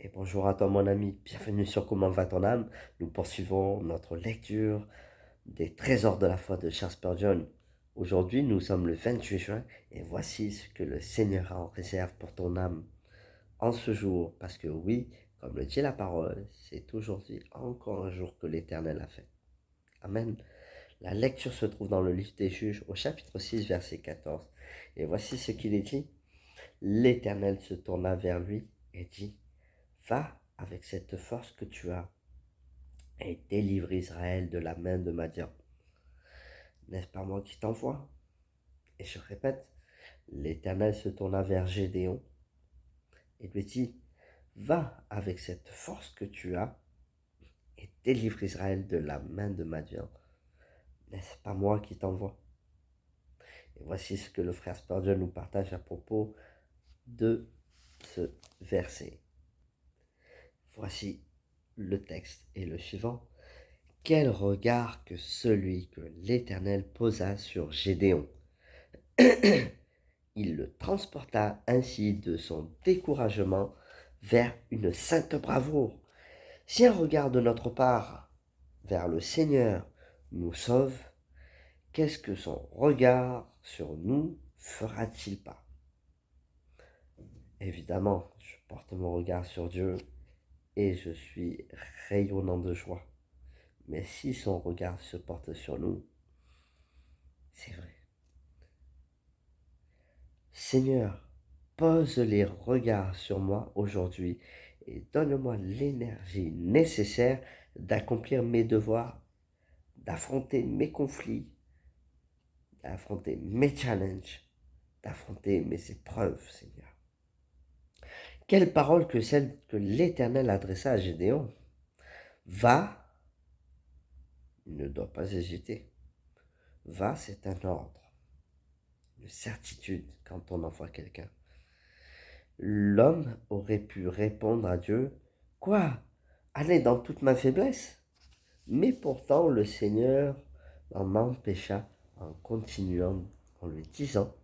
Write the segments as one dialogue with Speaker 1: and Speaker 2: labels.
Speaker 1: Et bonjour à toi mon ami, bienvenue sur Comment va ton âme. Nous poursuivons notre lecture des trésors de la foi de Charles Spurgeon. Aujourd'hui nous sommes le 28 juin et voici ce que le Seigneur a en réserve pour ton âme en ce jour. Parce que oui, comme le dit la parole, c'est aujourd'hui encore un jour que l'Éternel a fait. Amen. La lecture se trouve dans le livre des Juges au chapitre 6 verset 14. Et voici ce qu'il est dit. L'Éternel se tourna vers lui et dit: Va avec cette force que tu as et délivre Israël de la main de Madian. N'est-ce pas moi qui t'envoie? Et je répète, l'Éternel se tourna vers Gédéon et lui dit: Va avec cette force que tu as et délivre Israël de la main de Madian. N'est-ce pas moi qui t'envoie? Et voici ce que le frère Spurgeon nous partage à propos de ce verset. Voici le texte et le suivant. Quel regard que celui que l'Éternel posa sur Gédéon! Il le transporta ainsi de son découragement vers une sainte bravoure. Si un regard de notre part vers le Seigneur nous sauve, qu'est-ce que son regard sur nous fera-t-il pas? Évidemment, je porte mon regard sur Dieu et je suis rayonnant de joie. Mais si son regard se porte sur nous, c'est vrai. Seigneur, pose les regards sur moi aujourd'hui et donne-moi l'énergie nécessaire d'accomplir mes devoirs, d'affronter mes conflits, d'affronter mes challenges, d'affronter mes épreuves, Seigneur. Quelle parole que celle que l'Éternel adressa à Gédéon. Va, il ne doit pas hésiter. Va, c'est un ordre, une certitude quand on envoie quelqu'un. L'homme aurait pu répondre à Dieu: Quoi? Aller dans toute ma faiblesse? Mais pourtant le Seigneur l'en empêcha en continuant, en lui disant: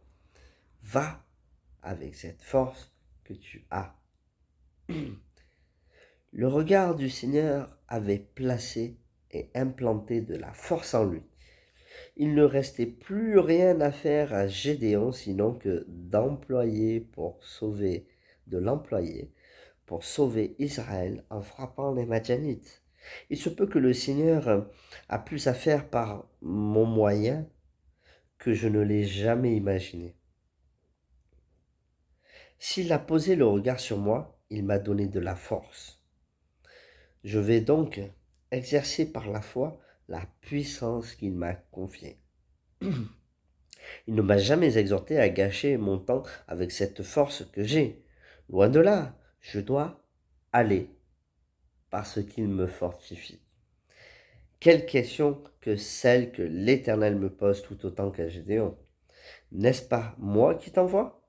Speaker 1: Va avec cette force que tu as. Le regard du Seigneur avait placé et implanté de la force en lui. Il ne restait plus rien à faire à Gédéon sinon que de l'employer pour sauver Israël en frappant les Madianites. Il se peut que le Seigneur a plus à faire par mon moyen que je ne l'ai jamais imaginé. S'il a posé le regard sur moi, il m'a donné de la force. Je vais donc exercer par la foi la puissance qu'il m'a confiée. Il ne m'a jamais exhorté à gâcher mon temps avec cette force que j'ai. Loin de là, je dois aller parce qu'il me fortifie. Quelle question que celle que l'Éternel me pose tout autant qu'à Gédéon. N'est-ce pas moi qui t'envoie?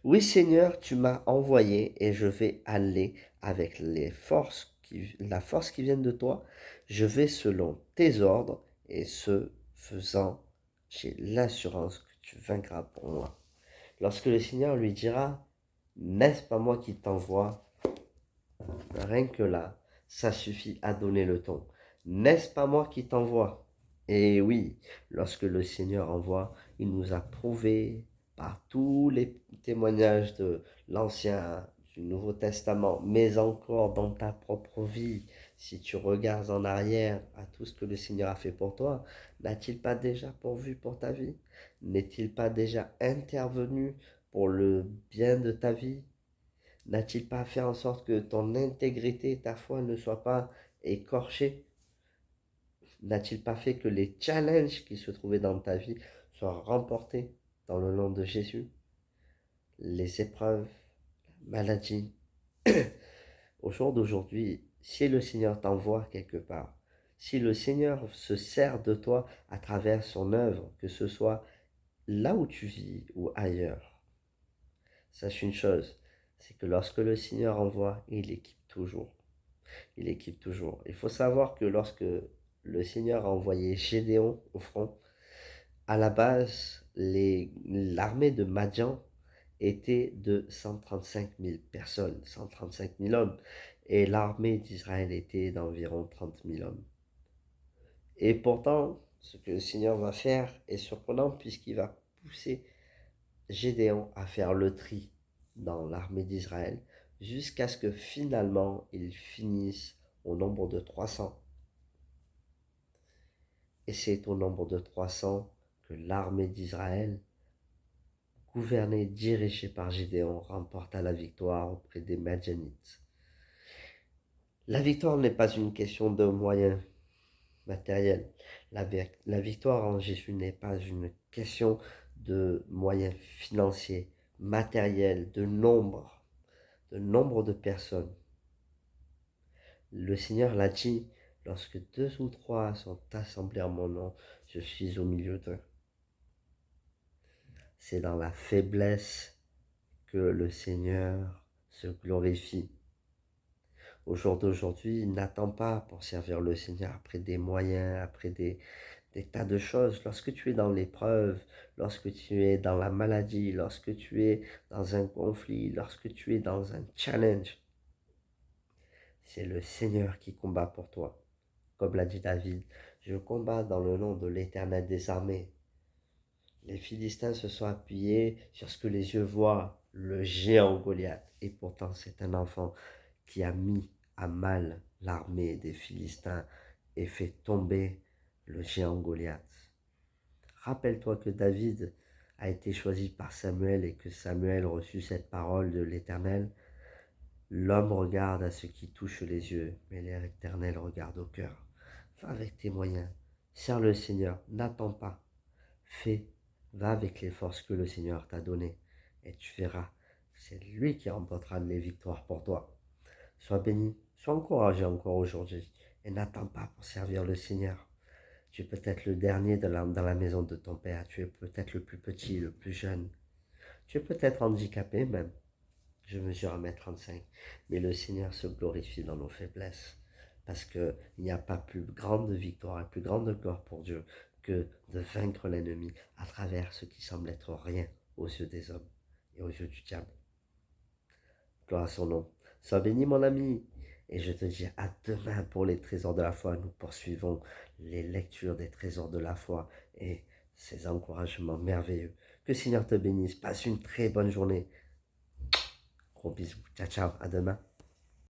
Speaker 1: Oui, Seigneur, tu m'as envoyé et je vais aller avec la force qui vient de toi. Je vais selon tes ordres et ce faisant, j'ai l'assurance que tu vaincras pour moi. Lorsque le Seigneur lui dira: N'est-ce pas moi qui t'envoie? Rien que là, ça suffit à donner le ton. N'est-ce pas moi qui t'envoie? Et oui, lorsque le Seigneur envoie, il nous a prouvé par tous les témoignages de l'Ancien, du Nouveau Testament, mais encore dans ta propre vie, si tu regardes en arrière à tout ce que le Seigneur a fait pour toi, n'a-t-il pas déjà pourvu pour ta vie? N'est-il pas déjà intervenu pour le bien de ta vie? N'a-t-il pas fait en sorte que ton intégrité et ta foi ne soient pas écorchées? N'a-t-il pas fait que les challenges qui se trouvaient dans ta vie soient remportés dans le nom de Jésus? Les épreuves, la maladie. Au jour d'aujourd'hui, si le Seigneur t'envoie quelque part, si le Seigneur se sert de toi à travers son œuvre, que ce soit là où tu vis ou ailleurs, sache une chose, c'est que lorsque le Seigneur envoie, il équipe toujours. Il équipe toujours. Il faut savoir que lorsque le Seigneur a envoyé Gédéon au front, à la base, l'armée de Madian était de 135 000 personnes, 135 000 hommes, et l'armée d'Israël était d'environ 30 000 hommes. Et pourtant, ce que le Seigneur va faire est surprenant puisqu'il va pousser Gédéon à faire le tri dans l'armée d'Israël jusqu'à ce que finalement il finisse au nombre de 300. Et c'est au nombre de 300 que l'armée d'Israël, gouvernée, dirigée par Gédéon, remporta la victoire auprès des Madianites. La victoire n'est pas une question de moyens matériels. La victoire en Jésus n'est pas une question de moyens financiers, matériels, de nombre de personnes. Le Seigneur l'a dit, lorsque 2 ou 3 sont assemblés en mon nom, je suis au milieu d'eux. C'est dans la faiblesse que le Seigneur se glorifie. Au jour d'aujourd'hui, n'attends pas pour servir le Seigneur après des moyens, après des tas de choses. Lorsque tu es dans l'épreuve, lorsque tu es dans la maladie, lorsque tu es dans un conflit, lorsque tu es dans un challenge, c'est le Seigneur qui combat pour toi. Comme l'a dit David, je combats dans le nom de l'Éternel des armées. Les Philistins se sont appuyés sur ce que les yeux voient, le géant Goliath. Et pourtant, c'est un enfant qui a mis à mal l'armée des Philistins et fait tomber le géant Goliath. Rappelle-toi que David a été choisi par Samuel et que Samuel reçut cette parole de l'Éternel. L'homme regarde à ce qui touche les yeux, mais l'Éternel regarde au cœur. Va avec tes moyens, sers le Seigneur, n'attends pas, fais, va avec les forces que le Seigneur t'a données, et tu verras, c'est lui qui remportera les victoires pour toi. Sois béni, sois encouragé encore aujourd'hui, et n'attends pas pour servir le Seigneur. Tu es peut-être le dernier dans la maison de ton père, tu es peut-être le plus petit, le plus jeune, tu es peut-être handicapé même. Je mesure 1,35 m, mais le Seigneur se glorifie dans nos faiblesses, parce qu'il n'y a pas plus grande victoire et plus grande gloire pour Dieu que de vaincre l'ennemi à travers ce qui semble être rien aux yeux des hommes et aux yeux du diable. Gloire à son nom. Sois béni mon ami, et je te dis à demain pour les trésors de la foi. Nous poursuivons les lectures des trésors de la foi et ces encouragements merveilleux. Que le Seigneur te bénisse, passe une très bonne journée. Gros bisous, ciao ciao, à demain.